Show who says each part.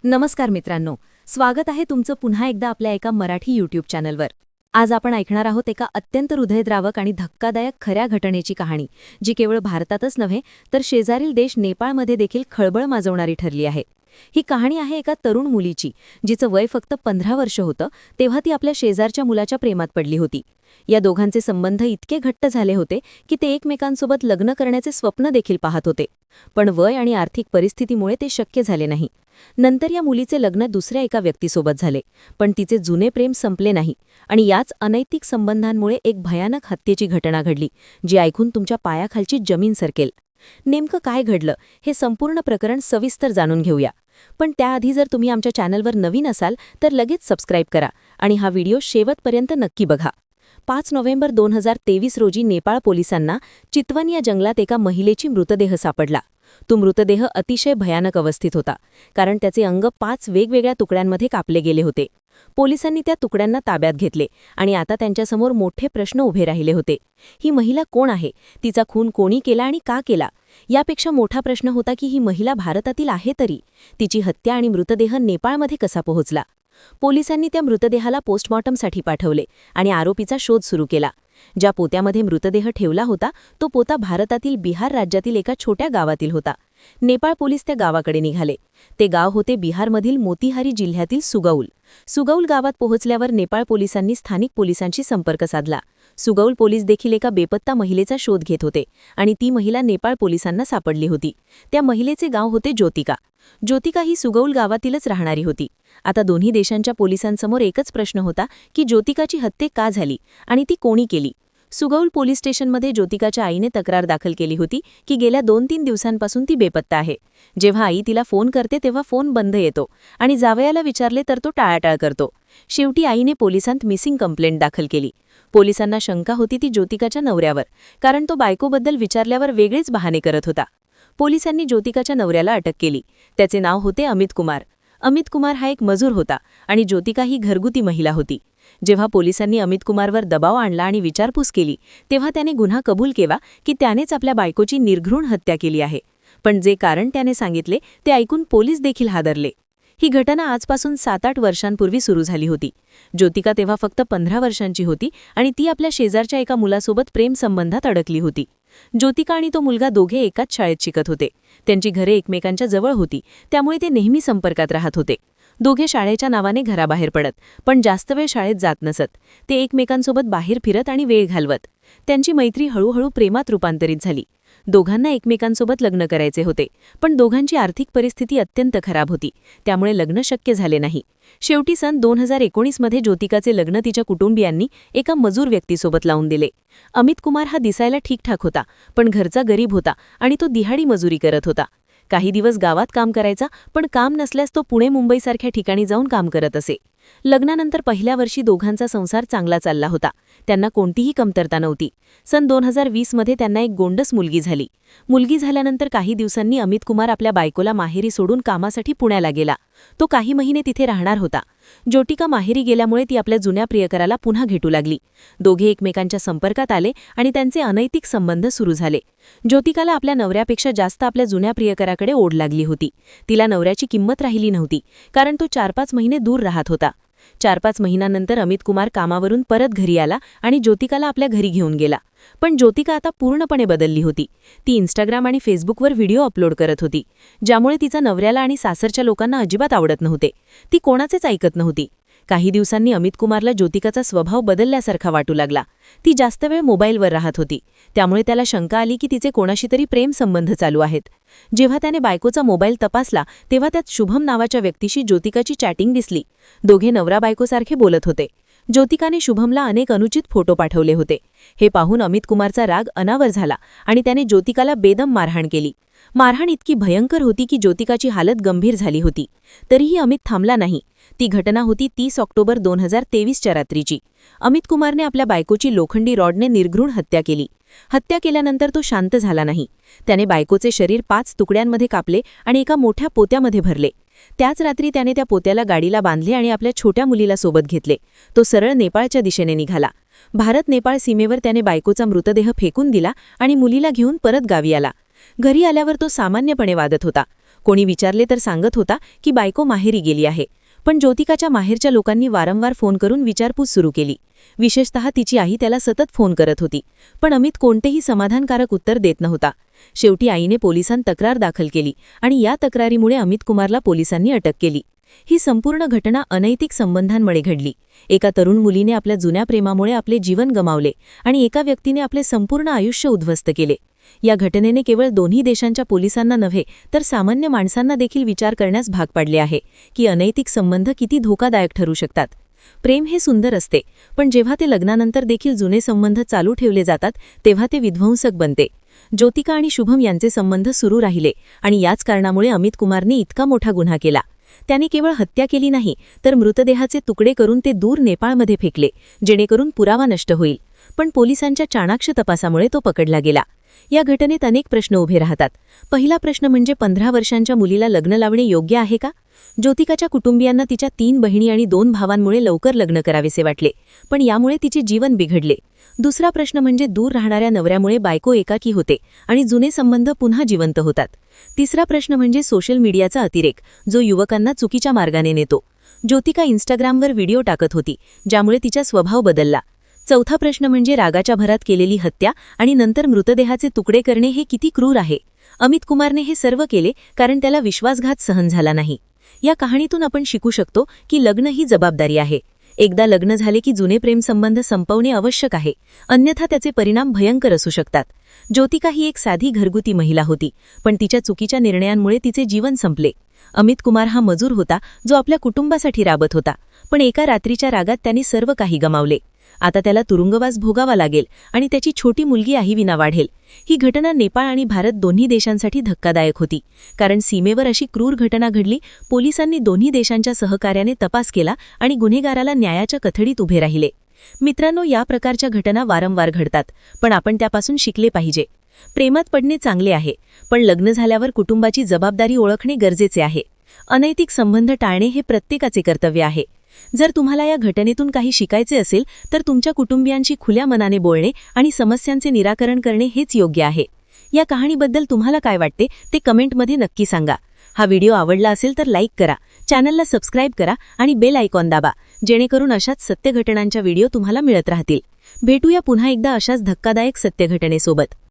Speaker 1: नमस्कार मित्रांनो, स्वागत आहे तुमचं पुन्हा एकदा आपल्या एका मराठी यूट्यूब चॅनलवर. आज आपण ऐकणार आहोत एका अत्यंत हृदयद्रावक आणि धक्कादायक खऱ्या घटनेची कहाणी, जी केवळ भारतातच नव्हे तर शेजारील देश नेपाळमध्ये देखील खळबळ माजवणारी ठरली आहे. ही कहाणी आहे एका तरुण मुलीची, जिचं वय फक्त 15 वर्ष होतं तेव्हा ती आपल्या शेजारच्या मुलाच्या प्रेमात पडली होती. या दोघांचे संबंध इतके घट्ट झाले होते की ते एकमेकांसोबत लग्न करण्याचे स्वप्न देखील पाहत होते. पण वय आणि आर्थिक परिस्थितीमुळे ते शक्य झाले नाही. नंतर या मुलीचे लग्न दुसऱ्या एका व्यक्तीसोबत झाले, पण तिचे जुने प्रेम संपले नाही आणि याच अनैतिक संबंधांमुळे एक भयानक हत्येची घटना घडली, जी ऐकून तुमच्या पायाखालची जमीन सरकेल. नेमकं काय घडलं हे संपूर्ण प्रकरण सविस्तर जाणून घेऊया. पण त्याआधी जर तुम्ही आमच्या चॅनलवर नवीन असाल तर लगेच सबस्क्राईब करा आणि हा व्हिडिओ शेवटपर्यंत नक्की बघा. 5 नोव्हेंबर 2023 रोजी नेपाळ पोलिसांना चितवन या जंगलात एका महिलेची मृतदेह सापडला. तो मृतदेह अतिशय भयानक अवस्थेत होता, कारण त्याचे अंग 5 वेगवेगळ्या तुकड्यांमध्ये कापले गेले होते. पोलिसांनी त्या तुकड्यांना ताब्यात घेतले आणि आता त्यांच्यासमोर मोठे प्रश्न उभे राहिले होते. ही महिला कोण आहे, तिचा खून कोणी केला आणि का केला? यापेक्षा मोठा प्रश्न होता की ही महिला भारतातील आहे तरी तिची हत्या आणि मृतदेह नेपाळमध्ये कसा पोहोचला? पोलिसांनी त्या मृतदेहाला पोस्टमॉर्टमसाठी पाठवले आणि आरोपीचा शोध सुरू केला. ज्या पोत्यामध्ये मृतदेह ठेवला होता तो पोता भारतातील बिहार राज्यातील एका छोट्या गावातील होता. नेपाळ पोलीस त्या गावाकडे निघाले. ते गाव होते बिहारमधील मोतीहारी जिल्ह्यातील सुगौल गावात पोहोचल्यावर नेपाळ पोलिसांनी स्थानिक पोलिसांशी संपर्क साधला. सुगौल पोलीस देखील एका बेपत्ता महिलेचा शोध घेत होते आणि ती महिला नेपाळ पोलिसांना सापडली होती. त्या महिलेचे गाव होते ज्योतिका ही सुगौल गावातीलच राहणारी होती. आता दोन्ही देशांच्या पोलिसांसमोर एकच प्रश्न होता की ज्योतिकाची हत्या का झाली आणि ती कोणी केली? सुगौल पोलीस स्टेशनमध्ये ज्योतिकाच्या आईने तक्रार दाखल केली होती की गेल्या 2-3 दिवसांपासून ती बेपत्ता आहे. जेव्हा आई तिला फोन करते तेव्हा फोन बंद येतो आणि जावयाला विचारले तर तो टाळाटाळ करतो. शेवटी आईने पोलिसांत मिसिंग कंप्लेंट दाखल केली. पोलिसांना शंका होती ती ज्योतिकाच्या नवऱ्यावर, कारण तो बायकोबद्दल विचारल्यावर वेगळेच बहाणे करत होता. पोलिसांनी ज्योतिकाच्या नवऱ्याला अटक केली. त्याचे नाव होते अमित कुमार हा एक मजूर होता आणि ज्योतिका ही घरगुती महिला होती. जेव्हा पोलिसांनी अमित कुमारवर दबाव आणला आणि विचारपूस केली तेव्हा त्याने गुन्हा कबूल केला की त्यानेच आपल्या बायकोची निर्घृण हत्या केली आहे. पण जे कारण त्याने सांगितले ते ऐकून पोलीस देखील हादरले. ही घटना आजपासून 7-8 वर्षांपूर्वी सुरू झाली होती. ज्योतिका तेव्हा फक्त 15 वर्षांची होती आणि ती आपल्या शेजारच्या एका मुलासोबत प्रेम संबंधात अडकली होती. ज्योतिका आणि तो मुलगा दोघे एकाच शाळेत शिकत होते. त्यांची घरे एकमेकांच्या जवळ होती, त्यामुळे ते नेहमी संपर्कात राहत होते. दोघे शाळेच्या नावाने घराबाहेर पडत, पण जास्त वेळ शाळेत जात नसत. ते एकमेकांसोबत बाहेर फिरत आणि वेळ घालवत. त्यांची मैत्री हळूहळू प्रेमात रूपांतरित झाली. दोघांना एकमेकांसोबत लग्न करायचे होते, पण दोघांची आर्थिक परिस्थिती अत्यंत खराब होती, त्यामुळे लग्न शक्य झाले नाही. शेवटी सन 2019 मध्ये ज्योतिकाचे लग्न तिच्या कुटुंबियांनी एका मजूर व्यक्तीसोबत लावून दिले. अमित कुमार हा दिसायला ठीकठाक होता, पण घरचा गरीब होता आणि तो दिहाडी मजुरी करत होता. काही दिवस गावात काम करायचा, पण काम नसल्यास तो पुणे-मुंबईसारख्या ठिकाणी जाऊन काम करत असे. लग्नानंतर पहिल्या वर्षी दोघांचा संसार चांगला चालला होता. त्यांना कोणतीही कमतरता नव्हती. सन 2020 मध्ये त्यांना एक गोंडस मुलगी झाली. मुलगी झाल्यानंतर काही दिवसांनी अमित कुमार आपल्या बायकोला माहेरी सोडून कामासाठी पुण्याला गेला. तो काही महिने तिथे राहणार होता. ज्योतिका माहेरी गेल्यामुळे ती आपल्या जुन्या प्रियकराला पुन्हा भेटू लागली. दोघे एकमेकांच्या संपर्कात आले आणि त्यांचे अनैतिक संबंध सुरू झाले. ज्योतिकाला आपल्या नवऱ्यापेक्षा जास्त आपल्या जुन्या प्रियकराकडे ओढ लागली होती. तिला नवऱ्याची किंमत राहिली नव्हती, कारण तो 4-5 महिने दूर राहत होता. 4-5 महिन्यांनंतर अमित कुमार कामावरून परत घरी आला आणि ज्योतिकाला आपल्या घरी घेऊन गेला. पण ज्योतिका आता पूर्णपणे बदलली होती. ती इंस्टाग्राम आणि फेसबुकवर व्हिडिओ अपलोड करत होती, ज्यामुळे तिचा नवऱ्याला आणि सासरच्या लोकांना अजिबात आवडत नव्हते. ती कोणाचेच ऐकत नव्हती. काही दिवसांनी अमित कुमारला ज्योतिकाचा स्वभाव बदलल्यासारखा वाटू लागला. ती जास्त वेळ मोबाईलवर राहत होती, त्यामुळे त्याला शंका आली की तिचे कोणाशी तरी प्रेम संबंध चालू आहेत. जेव्हा त्याने बायकोचा मोबाईल तपासला तेव्हा त्यात शुभम नावाच्या व्यक्तीशी ज्योतिकाची चॅटिंग दिसली. दोघे नवरा बायकोसारखे बोलत होते. ज्योतिकाने शुभमला अनेक अनुचित फोटो पाठवले होते. हे पाहून अमित कुमारचा राग अनावर झाला आणि त्याने ज्योतिकाला बेदम मारहाण केली. मारहाण इतकी भयंकर होती की ज्योतिकाची हालत गंभीर झाली होती. तरीही अमित थांबला नाही. ती घटना होती 30 ऑक्टोबर 2023च्या रात्रीची. अमित कुमारने आपल्या बायकोची लोखंडी रॉडने निर्घृण हत्या केली. हत्या केल्यानंतर तो शांत झाला नाही. त्याने बायकोचे शरीर 5 तुकड्यांमध्ये कापले आणि एका मोठ्या पोत्यामध्ये भरले. त्याच रात्री त्याने त्या पोत्याला गाडीला बांधले आणि आपल्या छोट्या मुलीला सोबत घेतले. तो सरळ नेपाळच्या दिशेने निघाला. भारत-नेपाळ सीमेवर त्याने बायकोचा मृतदेह फेकून दिला आणि मुलीला घेऊन परत गावी आला. घरी आल्यावर तो सामान्यपणे वादत होता. कोणी विचारले तर सांगत होता की बायको माहेरी गेली आहे. पण ज्योतिकाच्या माहेरच्या लोकांनी वारंवार फोन करून विचारपूस सुरू केली. विशेषतः तिची आई त्याला सतत फोन करत होती, पण अमित कोणतेही समाधानकारक उत्तर देत नव्हता. शेवटी आईने पोलिसांत तक्रार दाखल केली आणि या तक्रारीमुळे अमित कुमारला पोलिसांनी अटक केली. ही संपूर्ण घटना अनैतिक संबंधांमुळे घडली. एका तरुण मुलीने आपल्या जुन्या प्रेमामुळे आपले जीवन गमावले आणि एका व्यक्तीने आपले संपूर्ण आयुष्य उद्ध्वस्त केले. या घटनेने केवळ दोन्ही देशांच्या पोलिसांना नव्हे तर सामान्य माणसांना देखील विचार करण्यास भाग पाडले आहे की अनैतिक संबंध किती धोकादायक ठरू शकतात. प्रेम हे सुंदर असते, पण जेव्हा ते लग्नानंतर देखील जुने संबंध चालू ठेवले जातात तेव्हा ते विध्वंसक बनते. ज्योतिका आणि शुभम यांचे संबंध सुरू राहिले आणि याच कारणामुळे अमित कुमारने इतका मोठा गुन्हा केला. त्याने केवळ हत्या केली नाही तर मृतदेहाचे तुकडे करून ते दूर नेपाळमध्ये फेकले, जेणेकरून पुरावा नष्ट होईल. पण पोलिसांच्या चाणाक्ष तपासामुळे तो पकडला गेला. या घटनेत अनेक प्रश्न उभे राहतात. पहिला प्रश्न म्हणजे 15 वर्षांच्या मुलीला लग्न लावणे योग्य आहे का? ज्योतिकाच्या कुटुंबियांना तिच्या 3 बहिणी आणि 2 भावांमुळे लवकर लग्न करावेसे वाटले, पण यामुळे तिचे जीवन बिघडले. दुसरा प्रश्न म्हणजे दूर राहणाऱ्या नवऱ्यामुळे बायको एकाकी होते आणि जुने संबंध पुन्हा जिवंत होतात. तिसरा प्रश्न म्हणजे सोशल मीडियाचा अतिरेक, जो युवकांना चुकीच्या मार्गाने नेतो. ज्योतिका इंस्टाग्रामवर व्हिडिओ टाकत होती, ज्यामुळे तिचा स्वभाव बदलला. चौथा प्रश्न म्हणजे रागाच्या भरात केलेली हत्या आणि नंतर मृतदेहाचे तुकडे करणे हे किती क्रूर आहे. अमित कुमारने हे सर्व केले कारण त्याला विश्वासघात सहन झाला नाही. या कहाणीतून आपण शिकू शकतो की लग्न ही जबाबदारी आहे. एकदा लग्न झाले की जुने प्रेमसंबंध संपवणे आवश्यक आहे, अन्यथा त्याचे परिणाम भयंकर असू शकतात. ज्योतिका ही एक साधी घरगुती महिला होती, पण तिच्या चुकीच्या निर्णयांमुळे तिचे जीवन संपले. अमित कुमार हा मजूर होता जो आपल्या कुटुंबासाठी राबत होता, पण एका रात्रीच्या रागात त्याने सर्व काही गमावले. आता त्याला तुरुंगवास भोगावा लागेल आणि त्याची छोटी मुलगी आईविना वाढेल. ही घटना नेपाळ आणि भारत दोन्ही देशांसाठी धक्कादायक होती, कारण सीमेवर अशी क्रूर घटना घडली. पोलिसांनी दोन्ही देशांच्या सहकार्याने तपास केला आणि गुन्हेगाराला न्यायाच्या कथडीत उभे राहिले. मित्रांनो, या प्रकारच्या घटना वारंवार घडतात, पण आपण त्यापासून शिकले पाहिजे. प्रेमात पडणे चांगले आहे, पण लग्न झाल्यावर कुटुंबाची जबाबदारी ओळखणे गरजेचे आहे. अनैतिक संबंध टाळणे हे प्रत्येकाचे कर्तव्य आहे. जर तुम्हाला या घटनेतून काही शिकायचे असेल तर तुमच्या कुटुंबियांशी खुल्या मनाने बोलणे आणि समस्यांचे निराकरण करणे हेच योग्य आहे. या कहाणीबद्दल तुम्हाला काय वाटते ते कमेंटमध्ये नक्की सांगा. हा व्हिडिओ आवडला असेल तर लाईक करा, चॅनलला सबस्क्राईब करा आणि बेल आयकॉन दाबा, जेणेकरून अशाच सत्य घटनांच्या व्हिडिओ तुम्हाला मिळत राहतील. भेटूया पुन्हा एकदा अशाच धक्कादायक सत्य घटनेसोबत.